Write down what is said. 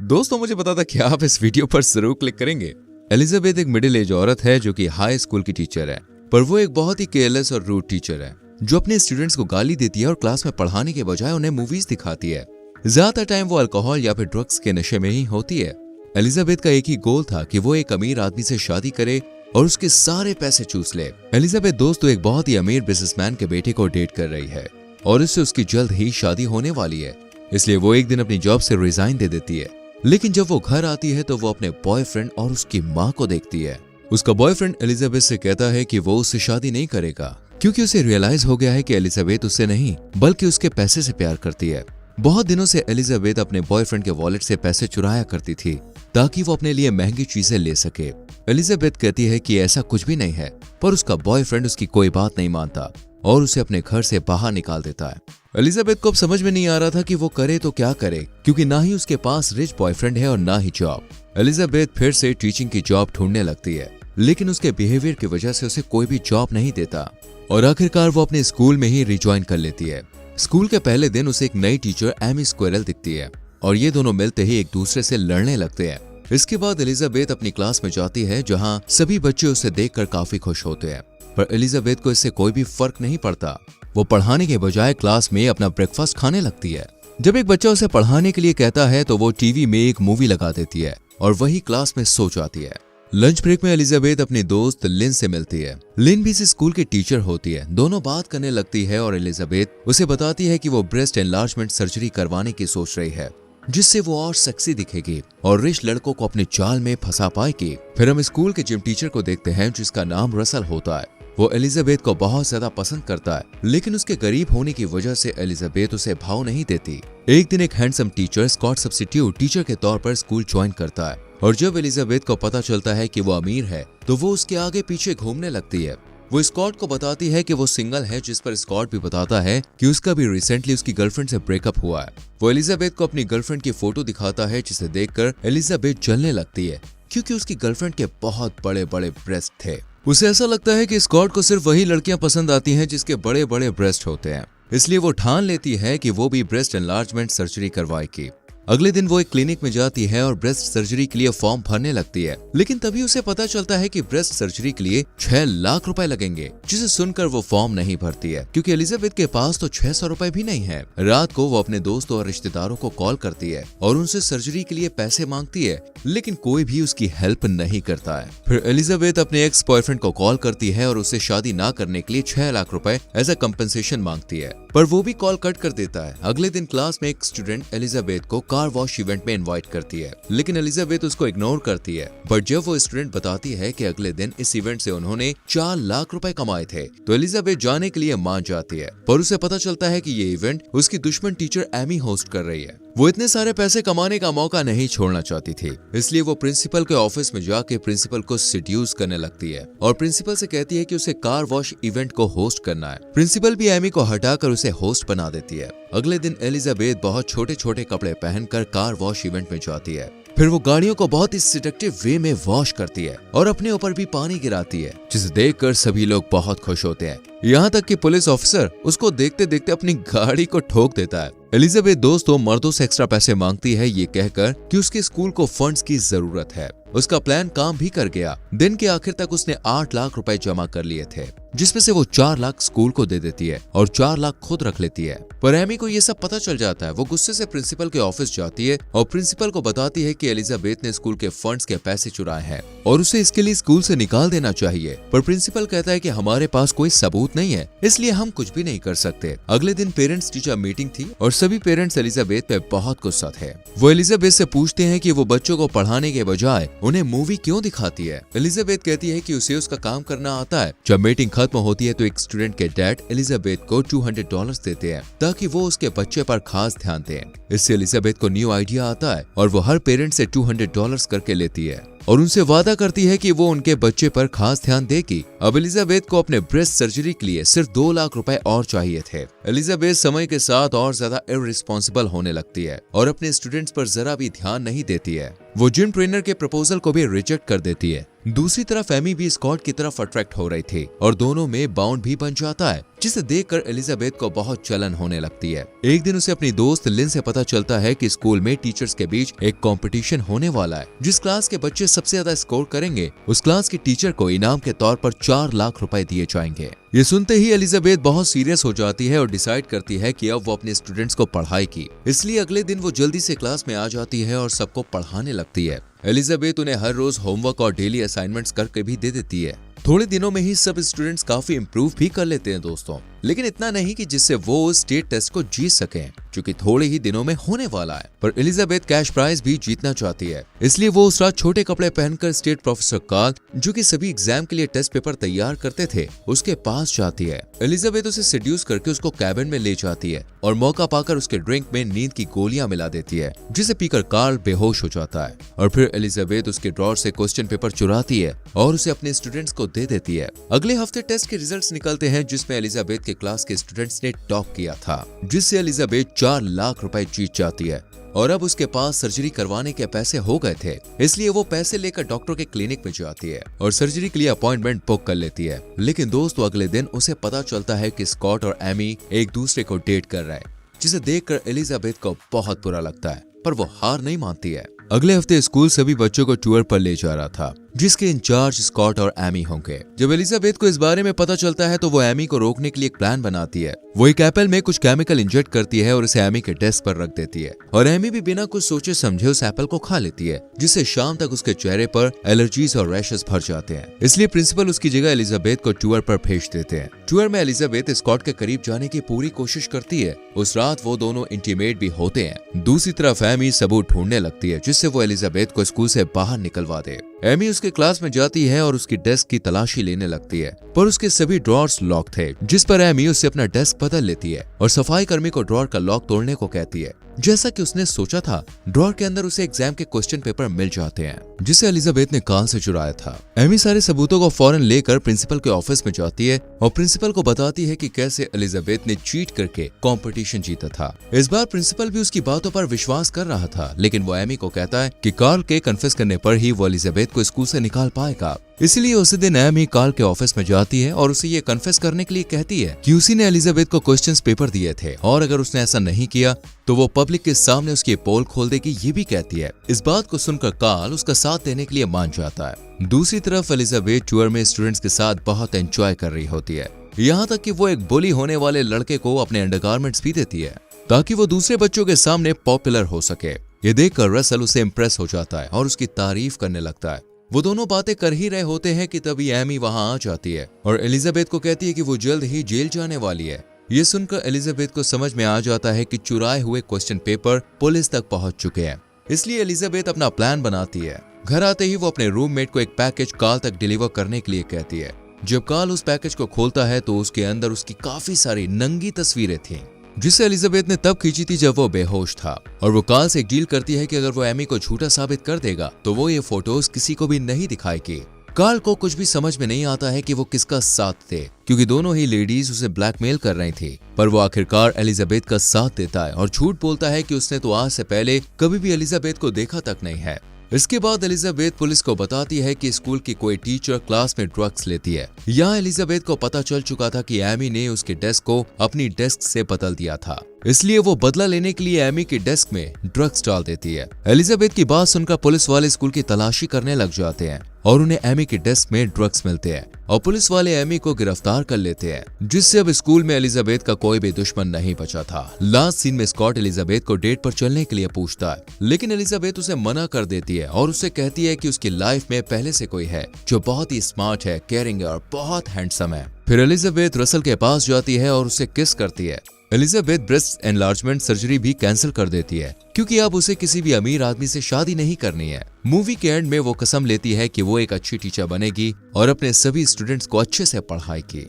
दोस्तों मुझे पता था कि आप इस वीडियो पर जरूर क्लिक करेंगे। एलिजाबेथ एक मिडिल एज औरत है जो कि हाई स्कूल की टीचर है, पर वो एक बहुत ही केयरलेस और रूड टीचर है जो अपने स्टूडेंट्स को गाली देती है और क्लास में पढ़ाने के बजाय उन्हें मूवीज दिखाती है। ज्यादातर टाइम वो अल्कोहल या फिर ड्रग्स के नशे में ही होती है। एलिजाबेथ का एक ही गोल था कि वो एक अमीर आदमी से शादी करे और उसके सारे पैसे चूस ले। एलिजाबेथ दोस्तों एक बहुत ही अमीर बिजनेसमैन के बेटे को डेट कर रही है और इससे उसकी जल्द ही शादी होने वाली है, इसलिए वो एक दिन अपनी जॉब से रिजाइन दे देती है। लेकिन जब वो घर आती है तो वो अपने बॉयफ्रेंड और उसकी माँ को देखती है। उसका बॉयफ्रेंड एलिजाबेथ से कहता है कि वो उससे शादी नहीं करेगा क्योंकि उसे रियलाइज हो गया है कि एलिजाबेथ उससे नहीं बल्कि उसके पैसे से प्यार करती है। बहुत दिनों से एलिजाबेथ अपने बॉयफ्रेंड के वॉलेट से पैसे चुराया करती थी ताकि वो अपने लिए महंगी चीजें ले सके। एलिजाबेथ कहती है कि ऐसा कुछ भी नहीं है, पर उसका बॉयफ्रेंड उसकी कोई बात नहीं मानता और उसे अपने घर से बाहर निकाल देता है। एलिजाबेथ को अब समझ में नहीं आ रहा था कि वो करे तो क्या करे, क्योंकि ना ही उसके पास रिच बॉयफ्रेंड है और ना ही जॉब। एलिजाबेथ फिर से टीचिंग की जॉब ढूंढने लगती है, लेकिन उसके बिहेवियर की वजह से उसे कोई भी जॉब नहीं देता और आखिरकार वो अपने स्कूल में ही रिज्वाइन कर लेती है। स्कूल के पहले दिन उसे एक नई टीचर एमी स्क्विरल दिखती है और ये दोनों मिलते ही एक दूसरे से लड़ने लगते हैं। इसके बाद एलिजाबेथ अपनी क्लास में जाती है जहां सभी बच्चे उसे देखकर काफी खुश होते हैं, पर एलिजाबेथ को इससे कोई भी फर्क नहीं पड़ता। वो पढ़ाने के बजाय क्लास में अपना ब्रेकफास्ट खाने लगती है। जब एक बच्चा उसे पढ़ाने के लिए कहता है तो वो टीवी में एक मूवी लगा देती है और वही क्लास में सो जाती है। लंच ब्रेक में एलिजाबेथ अपनी दोस्त लिन से मिलती है। लिन भी इस स्कूल की टीचर होती है। दोनों बात करने लगती है और एलिजाबेथ उसे बताती है कि वो ब्रेस्ट एनलार्जमेंट सर्जरी करवाने की सोच रही है, जिससे वो और सेक्सी दिखेगी और रिच लड़कों को अपने जाल में फंसा पाएगी। फिर हम स्कूल के जिम टीचर को देखते हैं जिसका नाम रसल होता है। वो एलिजाबेथ को बहुत ज्यादा पसंद करता है, लेकिन उसके गरीब होने की वजह से एलिजाबेथ उसे भाव नहीं देती। एक दिन एक handsome teacher Scott substitute teacher के तौर पर स्कूल ज्वाइन करता है और जब एलिजाबेथ को पता चलता है कि वो अमीर है तो वो उसके आगे पीछे घूमने लगती है। वो स्कॉट को बताती है कि वो सिंगल है, जिस पर स्कॉट भी बताता है कि उसका भी रिसेंटली उसकी गर्लफ्रेंड से ब्रेकअप हुआ है। वो एलिजाबेथ को अपनी गर्लफ्रेंड की फोटो दिखाता है, जिसे देखकर एलिजाबेथ जलने लगती है क्योंकि उसकी गर्लफ्रेंड के बहुत बड़े बड़े ब्रेस्ट थे। उसे ऐसा लगता है कि स्कॉट को सिर्फ वही लड़कियां पसंद आती हैं जिसके बड़े बड़े ब्रेस्ट होते हैं, इसलिए वो ठान लेती है कि वो भी ब्रेस्ट एनलार्जमेंट सर्जरी करवाएगी। अगले दिन वो एक क्लिनिक में जाती है और ब्रेस्ट सर्जरी के लिए फॉर्म भरने लगती है, लेकिन तभी उसे पता चलता है कि ब्रेस्ट सर्जरी के लिए 6 लाख रुपए लगेंगे, जिसे सुनकर वो फॉर्म नहीं भरती है क्योंकि एलिजाबेथ के पास तो 600 रुपए भी नहीं है। रात को वो अपने दोस्तों और रिश्तेदारों को कॉल करती है और उनसे सर्जरी के लिए पैसे मांगती है, लेकिन कोई भी उसकी हेल्प नहीं करता है। फिर एलिजाबेथ अपने एक्स बॉयफ्रेंड को कॉल करती है और उससे शादी ना करने के लिए 6 लाख रुपए एज अ कंपनसेशन मांगती है, पर वो भी कॉल कट कर देता है। अगले दिन क्लास में एक स्टूडेंट एलिजाबेथ को कार वॉश इवेंट में इनवाइट करती है, लेकिन एलिजाबेथ उसको इग्नोर करती है। बट जब वो स्टूडेंट बताती है कि अगले दिन इस इवेंट से उन्होंने 4 लाख रुपए कमाए थे तो एलिजाबेथ जाने के लिए मान जाती है, पर उसे पता चलता है कि ये इवेंट उसकी दुश्मन टीचर एमी होस्ट कर रही है। वो इतने सारे पैसे कमाने का मौका नहीं छोड़ना चाहती थी, इसलिए वो प्रिंसिपल के ऑफिस में जाके प्रिंसिपल को सिड्यूस करने लगती है और प्रिंसिपल से कहती है कि उसे कार वॉश इवेंट को होस्ट करना है। प्रिंसिपल भी एमी को हटाकर उसे होस्ट बना देती है। अगले दिन एलिजाबेथ बहुत छोटे छोटे कपड़े पहनकर कार वॉश इवेंट में जाती है। फिर वो गाड़ियों को बहुत ही सेडक्टिव वे में वॉश करती है और अपने ऊपर भी पानी गिराती है, जिसे देखकर सभी लोग बहुत खुश होते हैं। यहाँ तक कि पुलिस ऑफिसर उसको देखते देखते अपनी गाड़ी को ठोक देता है। एलिजाबेथ दोस्तों मर्दों से एक्स्ट्रा पैसे मांगती है, ये कहकर कि उसके स्कूल को फंड्स की जरूरत है। उसका प्लान काम भी कर गया। दिन के आखिर तक उसने 8 लाख रुपए जमा कर लिए थे, जिसमें से वो 4 लाख स्कूल को दे देती है और 4 लाख खुद रख लेती है। पर एमी को ये सब पता चल जाता है। वो गुस्से से प्रिंसिपल के ऑफिस जाती है और प्रिंसिपल को बताती है कि एलिजाबेथ ने स्कूल के फंड्स के पैसे चुराए हैं और उसे इसके लिए स्कूल से निकाल देना चाहिए। पर प्रिंसिपल कहता है कि हमारे पास कोई सबूत नहीं है, इसलिए हम कुछ भी नहीं कर सकते। अगले दिन पेरेंट्स टीचर मीटिंग थी और सभी पेरेंट्स एलिजाबेथ पे बहुत गुस्सा थे। वो एलिजाबेथ से पूछते हैं कि वो बच्चों को पढ़ाने के बजाय उन्हें मूवी क्यों दिखाती है। एलिजाबेथ कहती है कि उसे उसका काम करना आता है। जब मीटिंग खत्म होती है तो एक स्टूडेंट के डैड एलिजाबेथ को $200 देते हैं ताकि वो उसके बच्चे पर खास ध्यान दें। इससे एलिजाबेथ को न्यू आइडिया आता है और वो हर पेरेंट से $200 करके लेती है और उनसे वादा करती है कि वो उनके बच्चे पर खास ध्यान देगी। अब एलिजाबेथ को अपने ब्रेस्ट सर्जरी के लिए सिर्फ 2 लाख रुपए और चाहिए थे। एलिजाबेथ समय के साथ और ज्यादा इररिस्पॉन्सिबल होने लगती है और अपने स्टूडेंट्स पर जरा भी ध्यान नहीं देती है। वो जिम ट्रेनर के प्रपोजल को भी रिजेक्ट कर देती है। दूसरी तरफ एमी भी स्कॉट की तरफ अट्रैक्ट हो रही थी और दोनों में बाउंड भी बन जाता है। जिसे देखकर एलिजाबेथ को बहुत जलन होने लगती है। एक दिन उसे अपनी दोस्त लिन से पता चलता है कि स्कूल में टीचर्स के बीच एक कंपटीशन होने वाला है। जिस क्लास के बच्चे सबसे ज्यादा स्कोर करेंगे उस क्लास के टीचर को इनाम के तौर पर 4 लाख रुपए दिए जाएंगे। ये सुनते ही एलिजाबेथ बहुत सीरियस हो जाती है और डिसाइड करती है कि अब वो अपने स्टूडेंट्स को पढ़ाएगी। इसलिए अगले दिन वो जल्दी से क्लास में आ जाती है और सबको पढ़ाने लगती है। एलिजाबेथ उन्हें हर रोज होमवर्क और डेली असाइनमेंट्स करके भी दे देती है। थोड़े दिनों में ही सब स्टूडेंट्स काफी इम्प्रूव भी कर लेते हैं दोस्तों, लेकिन इतना नहीं कि जिससे वो स्टेट टेस्ट को जीत सकें, क्योंकि थोड़े ही दिनों में होने वाला है। पर एलिजाबेथ कैश प्राइज भी जीतना चाहती है, इसलिए वो उस रात छोटे कपड़े पहनकर स्टेट प्रोफेसर कार्ल, जो कि सभी एग्जाम के लिए टेस्ट पेपर तैयार करते थे, उसके पास जाती है। एलिजाबेथ उसे सेड्यूस करके उसको कैबिन में ले जाती है और मौका पाकर उसके ड्रिंक में नींद की गोलियां मिला देती है, जिसे पीकर कार्ल बेहोश हो जाता है। और फिर एलिजाबेथ उसके ड्रॉर से क्वेश्चन पेपर चुराती है और उसे अपने स्टूडेंट्स को दे देती है। अगले हफ्ते टेस्ट के रिजल्ट्स निकलते हैं, जिसमें एलिजाबेथ के क्लास के स्टूडेंट्स ने टॉप किया था, जिससे एलिजाबेथ 4 लाख रुपए जीत जाती है। और अब उसके पास सर्जरी करवाने के पैसे हो गए थे, इसलिए वो पैसे लेकर डॉक्टर के क्लिनिक में जाती है और सर्जरी के लिए अपॉइंटमेंट बुक कर लेती है। लेकिन दोस्तों अगले दिन उसे पता चलता है कि स्कॉट और एमी एक दूसरे को डेट कर रहे हैं, जिसे देखकर एलिजाबेथ को बहुत बुरा लगता है, पर वो हार नहीं मानती है। अगले हफ्ते स्कूल सभी बच्चों को टूर पर ले जा रहा था, जिसके इंचार्ज स्कॉट और एमी होंगे। जब एलिजाबेथ को इस बारे में पता चलता है तो वो एमी को रोकने के लिए एक प्लान बनाती है। वो एक एप्पल में कुछ केमिकल इंजेक्ट करती है और उसे एमी के डेस्क पर रख देती है, और एमी भी बिना कुछ सोचे समझे उस एप्पल को खा लेती है, जिससे शाम तक उसके चेहरे पर एलर्जीज और रैशेस भर जाते हैं। इसलिए प्रिंसिपल उसकी जगह एलिजाबेथ को टूर पर भेज देते हैं। टूर में एलिजाबेथ स्कॉट के करीब जाने की पूरी कोशिश करती है। उस रात वो दोनों इंटीमेट भी होते हैं। दूसरी तरफ एमी सबूत ढूंढने लगती है, जिससे वो एलिजाबेथ को स्कूल से बाहर निकलवा दे। एमी उसके क्लास में जाती है और उसकी डेस्क की तलाशी लेने लगती है, पर उसके सभी ड्रॉर्स लॉक थे, जिस पर एमी उससे अपना डेस्क बदल लेती है और सफाई कर्मी को ड्रॉर का लॉक तोड़ने को कहती है। जैसा कि उसने सोचा था, ड्रॉर के अंदर उसे एग्जाम के क्वेश्चन पेपर मिल जाते हैं, जिसे एलिजाबेथ ने कार्ल से चुराया था। एमी सारे सबूतों को फौरन लेकर प्रिंसिपल के ऑफिस में जाती है और प्रिंसिपल को बताती है कि कैसे एलिजाबेथ ने चीट करके कंपटीशन जीता था। इस बार प्रिंसिपल भी उसकी बातों पर विश्वास कर रहा था, लेकिन वो एमी को कहता है कि कार्ल के कन्फेस करने पर ही वो एलिजाबेथ को स्कूल से निकाल पाएगा। इसलिए उसी दिन एमी कार्ल के ऑफिस में जाती है और उसे ये कन्फेस करने के लिए कहती है कि उसी ने एलिजाबेथ को क्वेश्चंस पेपर दिए थे, और अगर उसने ऐसा नहीं किया तो वो पब्लिक के सामने उसकी पोल खोल देगी, ये भी कहती है। इस बात को सुनकर कार्ल उसका साथ देने के लिए मान जाता है। दूसरी तरफ एलिजाबेथ टूर में स्टूडेंट्स के साथ बहुत एंजॉय कर रही होती है, यहाँ तक कि वो एक बुली होने वाले लड़के को अपने अंडरगारमेंट्स भी देती है, ताकि वो दूसरे बच्चों के सामने पॉपुलर हो सके। ये देखकर रसल उसे इम्प्रेस हो जाता है और उसकी तारीफ करने लगता है। वो दोनों बातें कर ही रहे होते हैं कि तभी एमी वहां आ जाती है और एलिजाबेथ को कहती है कि वो जल्द ही जेल जाने वाली है। ये सुनकर एलिजाबेथ को समझ में आ जाता है कि चुराए हुए क्वेश्चन पेपर पुलिस तक पहुंच चुके हैं। इसलिए एलिजाबेथ अपना प्लान बनाती है। घर आते ही वो अपने रूममेट को एक पैकेज कार्ल तक डिलीवर करने के लिए कहती है। जब कार्ल उस पैकेज को खोलता है तो उसके अंदर उसकी काफी सारी नंगी तस्वीरें थीं, जिसे एलिजाबेथ ने तब खींची थी जब वो बेहोश था। और वो कार्ल से एक डील करती है कि अगर वो एमी को झूठा साबित कर देगा तो वो ये फोटोज किसी को भी नहीं दिखाएगी। कार्ल को कुछ भी समझ में नहीं आता है कि वो किसका साथ थे, क्योंकि दोनों ही लेडीज उसे ब्लैकमेल कर रही थी। पर वो आखिरकार एलिजाबेथ का साथ देता है और झूठ बोलता है कि उसने तो आज से पहले कभी भी एलिजाबेथ को देखा तक नहीं है। इसके बाद एलिजाबेथ पुलिस को बताती है कि स्कूल की कोई टीचर क्लास में ड्रग्स लेती है। यहाँ एलिजाबेथ को पता चल चुका था कि एमी ने उसके डेस्क को अपनी डेस्क से बदल दिया था, इसलिए वो बदला लेने के लिए एमी की डेस्क में ड्रग्स डाल देती है। एलिजाबेथ की बात सुनकर पुलिस वाले स्कूल की तलाशी करने लग जाते हैं और उन्हें एमी की डेस्क में ड्रग्स मिलते हैं और पुलिस वाले एमी को गिरफ्तार कर लेते हैं, जिससे अब स्कूल में एलिजाबेथ का कोई भी दुश्मन नहीं बचा था। लास्ट सीन में स्कॉट एलिजाबेथ को डेट पर चलने के लिए पूछता है, लेकिन एलिजाबेथ उसे मना कर देती है और उसे कहती है कि उसकी लाइफ में पहले से कोई है जो बहुत ही स्मार्ट है, केयरिंग है और बहुत हैंडसम है। फिर एलिजाबेथ रसल के पास जाती है और उसे किस करती है। एलिजाबेथ ब्रेस्ट एनलार्जमेंट सर्जरी भी कैंसिल कर देती है, क्योंकि अब उसे किसी भी अमीर आदमी से शादी नहीं करनी है। मूवी के एंड में वो कसम लेती है कि वो एक अच्छी टीचर बनेगी और अपने सभी स्टूडेंट्स को अच्छे से पढ़ाएगी।